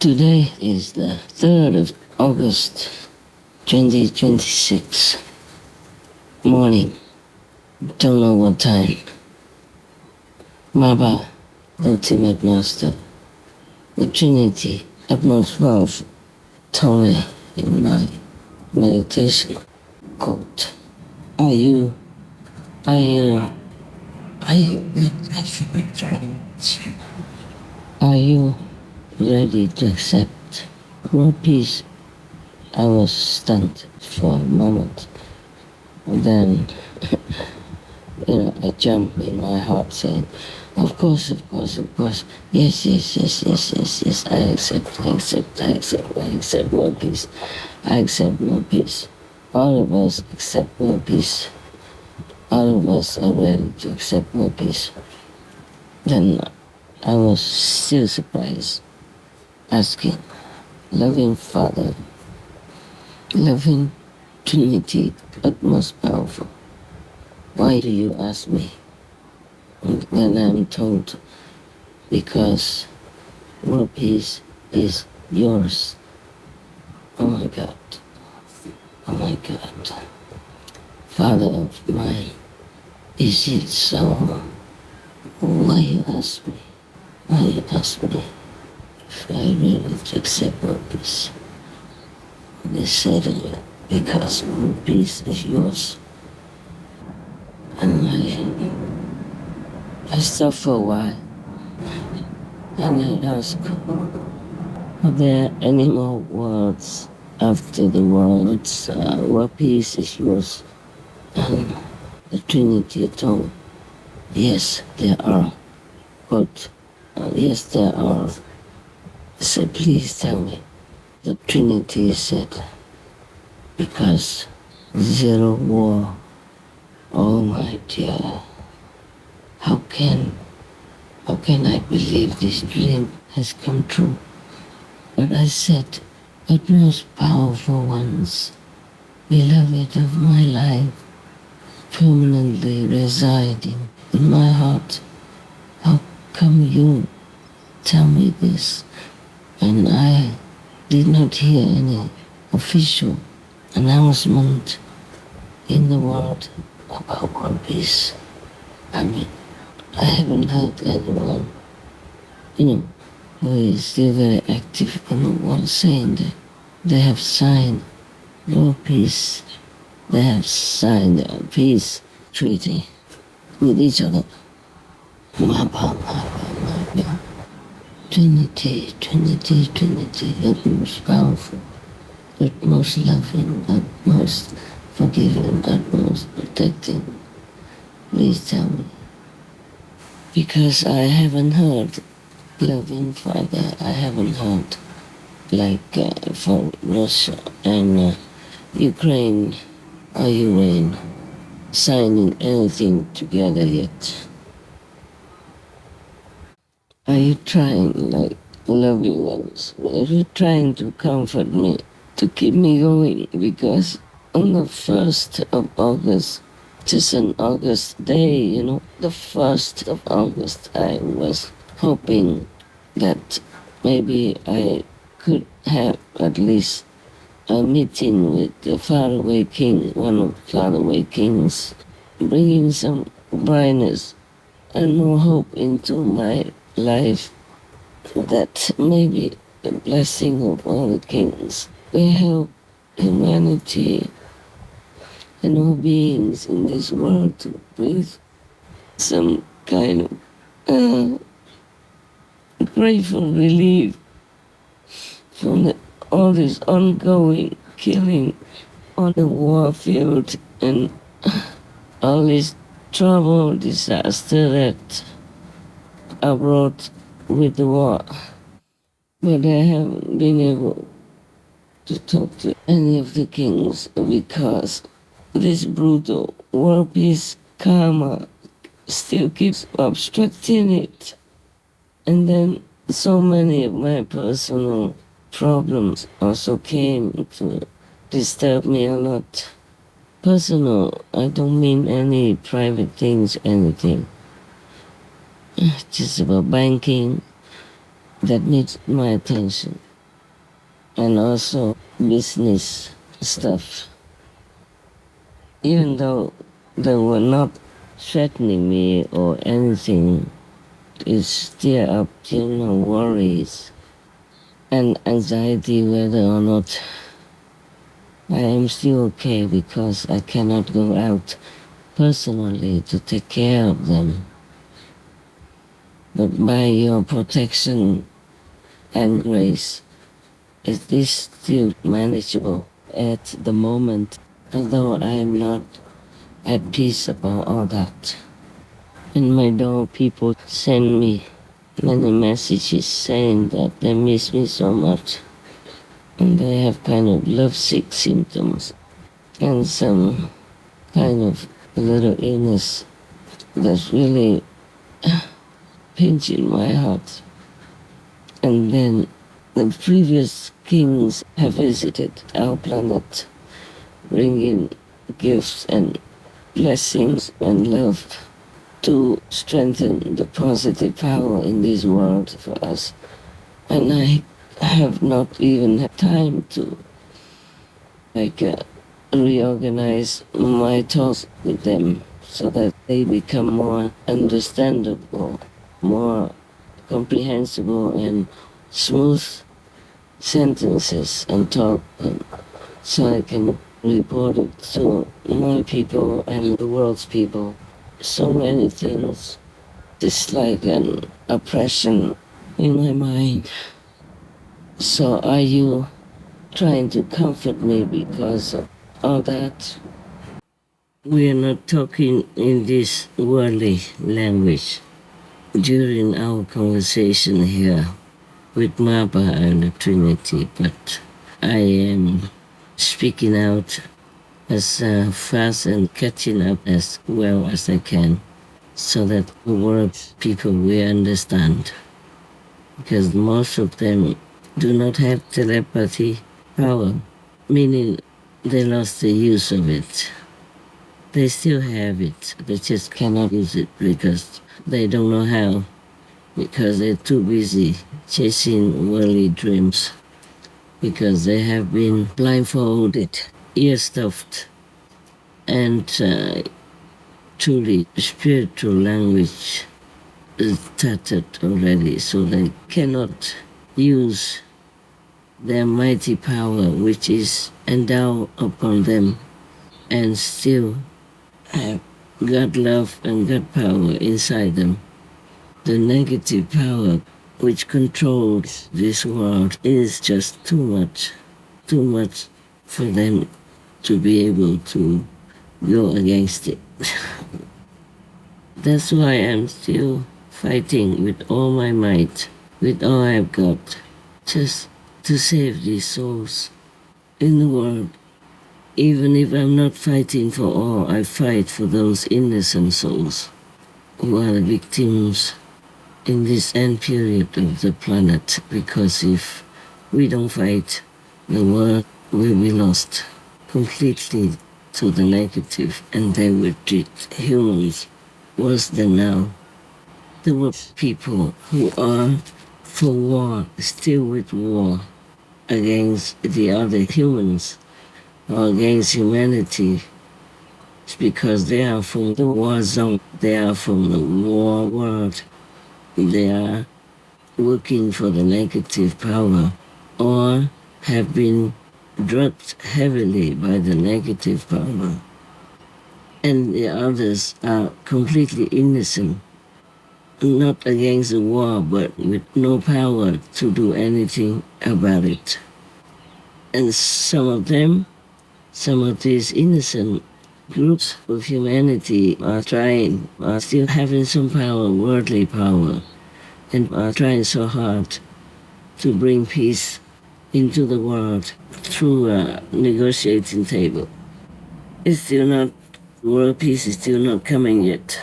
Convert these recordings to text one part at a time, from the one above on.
Today is the 3rd of August, 2026. Morning. Don't know what time. MAPA, Ultimate Master, the Trinity, utmost powerful, told me in my meditation. Quote, Are you ready to accept world peace? I was stunned for a moment. And then, I jumped in my heart saying, of course. Yes. I accept world peace. I accept world peace. All of us accept world peace. All of us are ready to accept world peace. Then I was still surprised, asking, loving Father, loving Trinity, utmost powerful, why do you ask me? And then I'm told, because world peace is yours. Oh my God. Father of mine, is it so? Why you ask me? If I really to accept world peace? They said, because world peace is yours. And I stopped for a while, and I asked, are there any more words after the words, world peace is yours? And the Trinity told, yes, there are. Quote, yes, there are. I said, please tell me. The Trinity said, because zero war. Oh my dear, how can I believe this dream has come true? But I said, but most powerful ones, beloved of my life, permanently residing in my heart, how come you tell me this? And I did not hear any official announcement in the world about world peace. I mean, I haven't heard anyone, who is still very active in the world saying that they have signed world peace. They have signed a peace treaty with each other. MAPA. Trinity, utmost powerful, utmost loving, utmost forgiving, utmost protecting. Please tell me. Because I haven't heard, loving Father, I haven't heard, for Russia and Ukraine signing anything together yet. Are you trying, loving ones, are you trying to comfort me, to keep me going? Because on the 1st of August, just an August day, the 1st of August, I was hoping that maybe I could have at least a meeting with the faraway king, one of the faraway kings, bringing some brightness and more hope into my life, that maybe the blessing of all the kings will help humanity and all beings in this world to breathe some kind of grateful relief from all this ongoing killing on the war field and all this trouble, disaster that are brought with the war. But I haven't been able to talk to any of the kings because this brutal world peace karma still keeps obstructing it. And then so many of my personal problems also came to disturb me a lot. Personal, I don't mean any private things, anything. Just about banking that needs my attention. and also business stuff. Even though they were not threatening me or anything, it's still up to worries and anxiety whether or not I am still okay because I cannot go out personally to take care of them. But by your protection and grace, it is still manageable at the moment, although I am not at peace about all that. In my door, people send me many messages saying that they miss me so much, and they have kind of lovesick symptoms and some kind of little illness that's really pinching my heart. And then the previous kings have visited our planet, bringing gifts and blessings and love to strengthen the positive power in this world for us. And I have not even had time to reorganize my thoughts with them so that they become more understandable, more comprehensible and smooth sentences and talk, so I can report it to my people and the world's people. So many things. It's like an oppression in my mind. So are you trying to comfort me because of all that? We are not talking in this worldly language during our conversation here with MAPA and the Trinity, but I am speaking out as fast and catching up as well as I can so that the world people will understand. Because most of them do not have telepathy power, meaning they lost the use of it. They still have it, they just cannot use it because they don't know how, because they're too busy chasing worldly dreams, because they have been blindfolded, ear stuffed, and truly spiritual language is tattered already, so they cannot use their mighty power which is endowed upon them and still have God love and God power inside them. The negative power which controls this world is just too much for them to be able to go against it. That's why I'm still fighting with all my might, with all I've got, just to save these souls in the world. Even if I'm not fighting for all, I fight for those innocent souls who are the victims in this end period of the planet, because if we don't fight, the world will be lost completely to the negative, and they will treat humans worse than now. There were people who are for war, still with war, against the other humans or against humanity. It's because they are from the war zone, they are from the war world. They are working for the negative power or have been drugged heavily by the negative power. And the others are completely innocent, not against the war, but with no power to do anything about it. And some of these innocent groups of humanity are still having some power, worldly power, and are trying so hard to bring peace into the world through a negotiating table. It's still not, world peace is still not coming yet.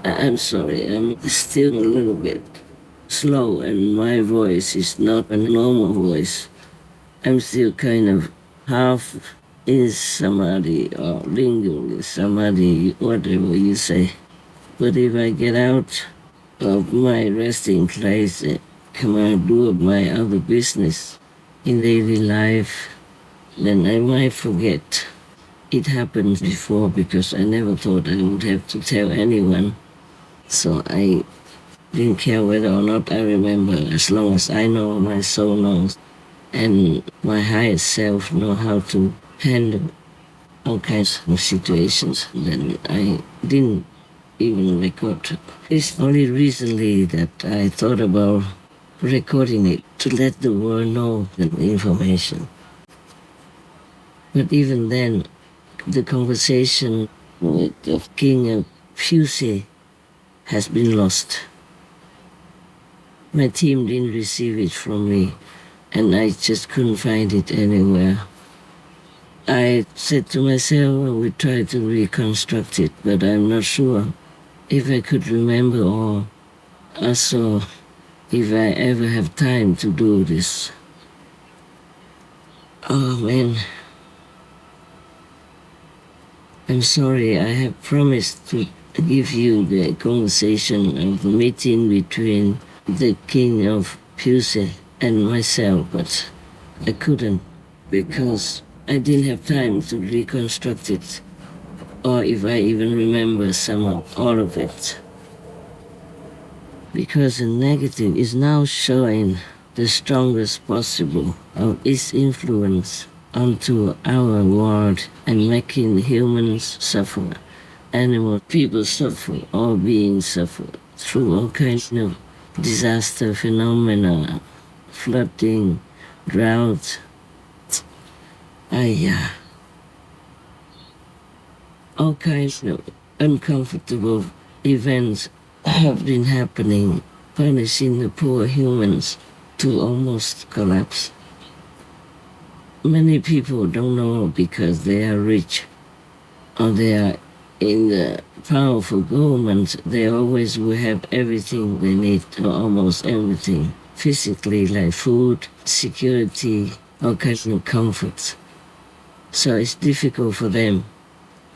I'm sorry, I'm still a little bit slow and my voice is not a normal voice. I'm still kind of half in samadhi or lingering in samadhi, whatever you say. But if I get out of my resting place and come out do my other business, in daily life, then I might forget. It happened before because I never thought I would have to tell anyone. So I didn't care whether or not I remember, as long as I know, my soul knows, and my higher self know how to handle all kinds of situations. Then I didn't even record. It's only recently that I thought about recording it to let the world know the information. But even then, the conversation with the king of Puse has been lost. My team didn't receive it from me, and I just couldn't find it anywhere. I said to myself I would try to reconstruct it, but I'm not sure if I could remember or also if I ever have time to do this. Oh man. I'm sorry, I have promised to give you the conversation of the meeting between the king of Puse and myself, but I couldn't because I didn't have time to reconstruct it, or if I even remember all of it. Because the negative is now showing the strongest possible of its influence onto our world and making humans suffer, animal people suffer, all beings suffer through all kinds of disaster phenomena, flooding, drought. All kinds of uncomfortable events have been happening, punishing the poor humans to almost collapse. Many people don't know because they are rich or they are in the powerful government. They always will have everything they need, or almost everything, physically, like food, security, all kinds of comforts. So it's difficult for them,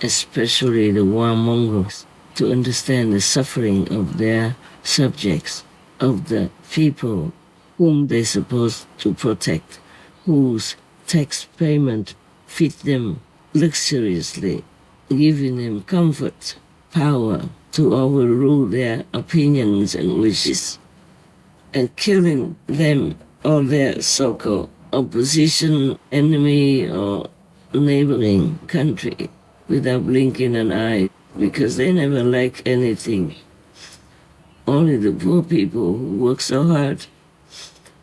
especially the warmongers, to understand the suffering of their subjects, of the people whom they're supposed to protect, whose tax payment feed them luxuriously, giving them comfort, power to overrule their opinions and wishes, and killing them or their so-called opposition, enemy, or neighboring country without blinking an eye, because they never like anything. Only the poor people who work so hard,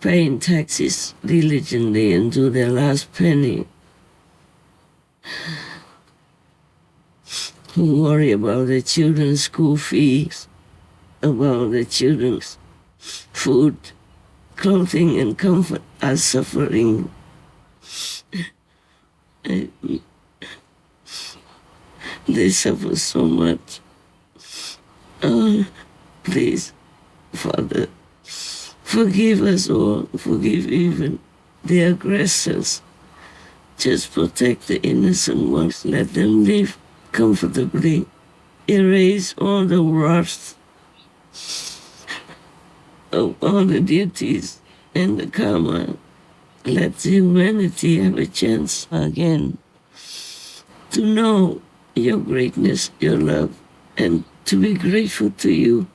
paying taxes diligently and to their last penny, who worry about their children's school fees, about their children's food, clothing, and comfort, are suffering. They suffer so much. Oh, please, Father, forgive us all, forgive even the aggressors. Just protect the innocent ones, let them live comfortably. Erase all the wrath of all the duties and the karma. Let humanity have a chance again to know your greatness, your love, and to be grateful to you.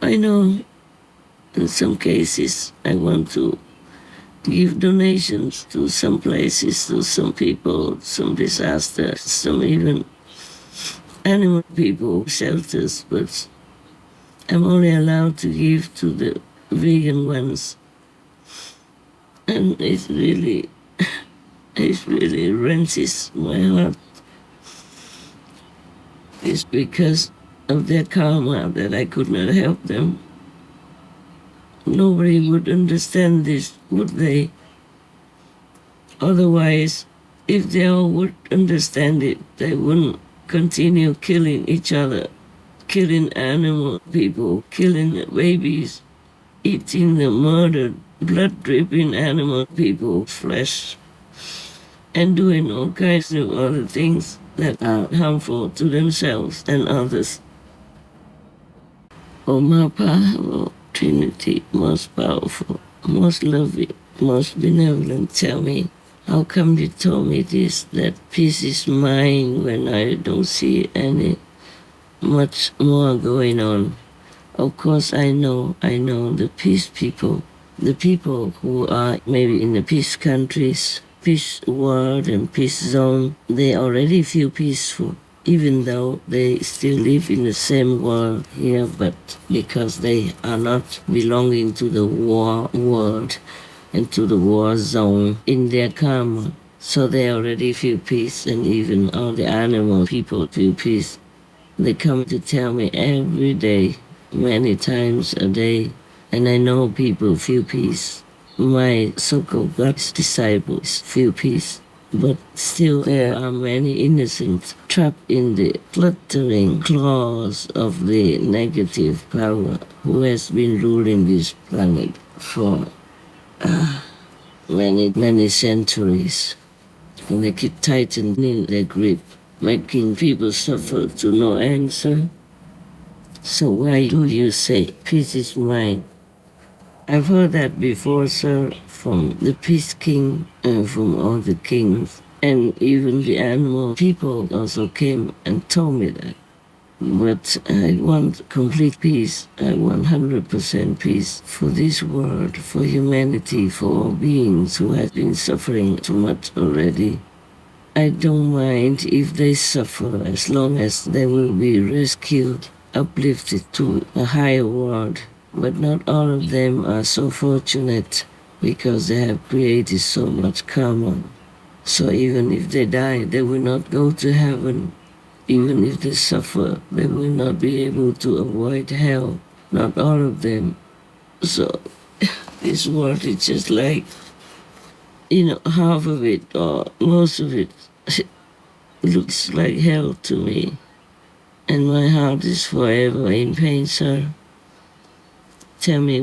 I know in some cases I want to give donations to some places, to some people, some disasters, some even animal people, shelters, but I'm only allowed to give to the vegan ones. And it really wrenches my heart. It's because of their karma that I could not help them. Nobody would understand this, would they? Otherwise, if they all would understand it, they wouldn't continue killing each other, killing animal people, killing the babies, eating the murdered, blood-dripping animal people, flesh, and doing all kinds of other things that are harmful to themselves and others. Oh, MAPA, Trinity, most powerful, most loving, most benevolent, tell me, how come you told me this, that peace is mine when I don't see any much more going on? Of course I know the peace people, the people who are maybe in the peace countries, peace world and peace zone, they already feel peaceful, even though they still live in the same world here, but because they are not belonging to the war world and to the war zone in their karma, so they already feel peace, and even all the animal people feel peace. They come to tell me every day, many times a day, and I know people feel peace. My so-called God's disciples feel peace. But still there are many innocents trapped in the fluttering claws of the negative power who has been ruling this planet for many centuries. And they keep tightening their grip, making people suffer to no answer. So why do you say, peace is mine? I've heard that before, sir, from the Peace King and from all the kings. And even the animal people also came and told me that. But I want complete peace. I want 100% peace for this world, for humanity, for all beings who have been suffering too much already. I don't mind if they suffer as long as they will be rescued, uplifted to a higher world. But not all of them are so fortunate because they have created so much karma. So even if they die, they will not go to heaven. Even if they suffer, they will not be able to avoid hell. Not all of them. So this world is just like, half of it or most of it looks like hell to me. And my heart is forever in pain, sir. Tell me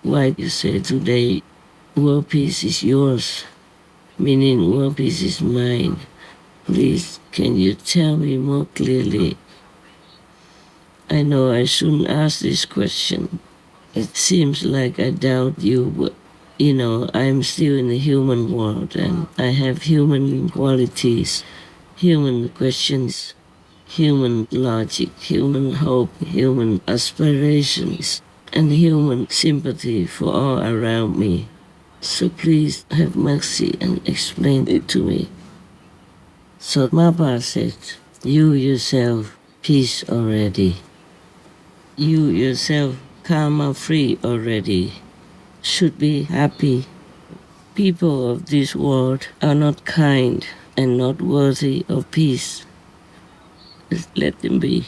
why you say today world peace is yours, meaning world peace is mine. Please, can you tell me more clearly? I know I shouldn't ask this question. It seems like I doubt you, but I'm still in the human world and I have human qualities, human questions, human logic, human hope, human aspirations, and human sympathy for all around me. So please have mercy and explain it to me. So MAPA said, you yourself peace already. You yourself karma free already. Should be happy. People of this world are not kind and not worthy of peace. Just let them be.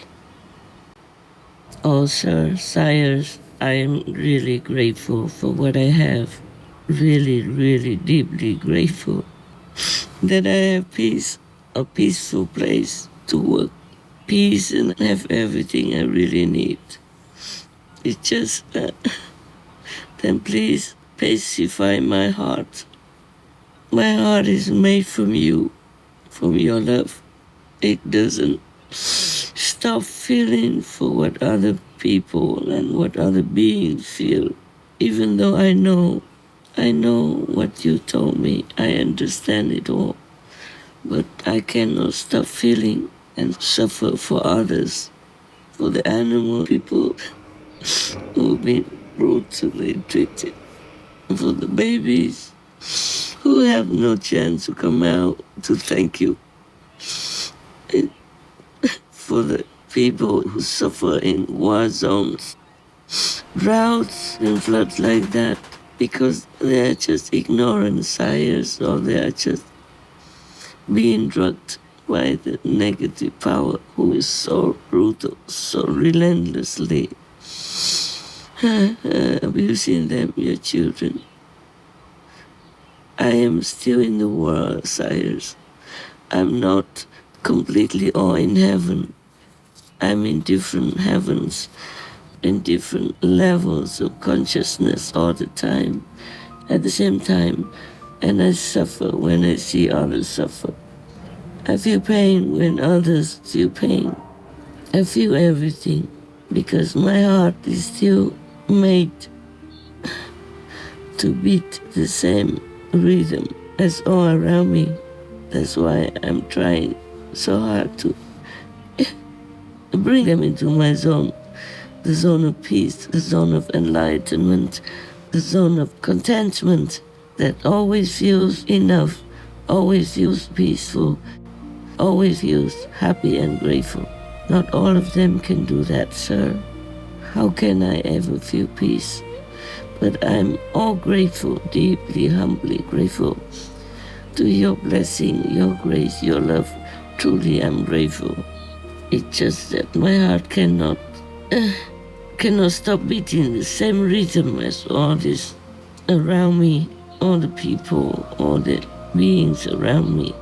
Oh, sir, sires, I am really grateful for what I have. Really, really deeply grateful that I have peace, a peaceful place to work, peace and have everything I really need. It's just then please pacify my heart. My heart is made from you, from your love. It doesn't stop feeling for what other people and what other beings feel. Even though I know what you told me, I understand it all. But I cannot stop feeling and suffer for others, for the animal people who've been brutally treated, for the babies who have no chance to come out to thank you, and for the people who suffer in war zones, droughts and floods like that, because they are just ignorant sires or they are just being drugged by the negative power who is so brutal, so relentlessly abusing them, your children. I am still in the world, sires. I'm not completely all in heaven. I'm in different heavens, in different levels of consciousness all the time, at the same time, and I suffer when I see others suffer. I feel pain when others feel pain. I feel everything because my heart is still made to beat the same rhythm as all around me. That's why I'm trying so hard to bring them into my zone, the zone of peace, the zone of enlightenment, the zone of contentment that always feels enough, always feels peaceful, always feels happy and grateful. Not all of them can do that, sir. How can I ever feel peace? But I'm all grateful, deeply, humbly grateful to your blessing, your grace, your love. Truly, I'm grateful. It's just that my heart cannot stop beating the same rhythm as all this around me, all the people, all the beings around me.